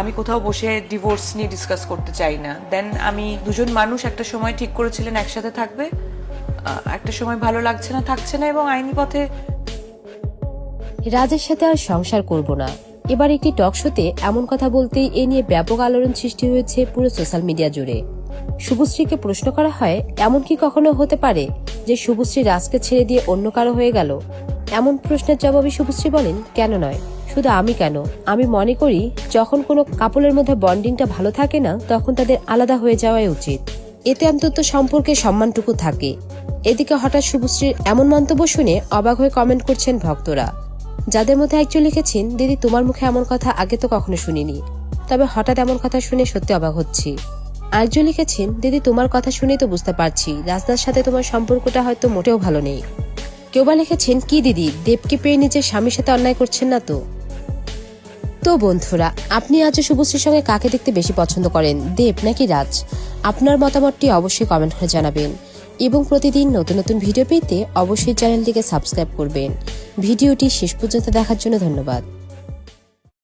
আমি কোথাও বসে ডিভোর্স নিয়ে ডিসকাস করতে চাই না। দেন আমি দুজন মানুষ একটা সময় ঠিক করেছিলেন একসাথে থাকবে, একটা সময় ভালো লাগছে না, থাকছে না, এবং আইনি পথে। রাজের সাথে আর সংসার করব না, এবার একটি টক শোতে এমন কথা বলতেই এ নিয়ে ব্যাপক আলোড়ন সৃষ্টি হয়েছে পুরো সোশ্যাল মিডিয়া জুড়ে। শুভশ্রীকে প্রশ্ন করা হয়, এমন কি কখনো হতে পারে যে শুভশ্রী রাজকে ছেড়ে দিয়ে অন্য কারো হয়ে গেল? এমন প্রশ্নের জবাবে শুভশ্রী বলেন, কেন নয়, শুধু আমি কেন, আমি মনে করি যখন কোনো কাপলের মধ্যে বন্ডিংটা ভালো থাকে না তখন তাদের আলাদা হয়ে যাওয়াই উচিত, এতে অন্তত সম্পর্কে সম্মানটুকু থাকে। এদিকে হঠাৎ শুভশ্রীর এমন মন্তব্য শুনে অবাক হয়ে কমেন্ট করছেন ভক্তরা, যাদের মধ্যে একজন লিখেছেন, দিদি তোমার মুখে এমন কথা আগে তো কখনো শুনিনি, তবে হঠাৎ এমন কথা শুনে সত্যি অবাক হচ্ছি। আরেকজন লিখেছেন, দিদি তোমার কথা শুনেই তো বুঝতে পারছি রাজদার সাথে তোমার সম্পর্কটা হয়তো মোটেও ভালো নেই। কেউ বা লিখেছেন, কি দিদি দেবকে পেয়ে নিজের স্বামীর সাথে অন্যায় করছেন না তো? তো বন্ধুরা, আপনি আজ শুভশ্রীর সঙ্গে কাকে দেখতে বেশি পছন্দ করেন, দেব নাকি রাজ? আপনার মতামতটি অবশ্যই কমেন্ট করে জানাবেন এবং প্রতিদিন নতুন নতুন ভিডিও পেতে অবশ্যই চ্যানেলটিকে সাবস্ক্রাইব করবেন। ভিডিওটি শেষ পর্যন্ত দেখার জন্য ধন্যবাদ।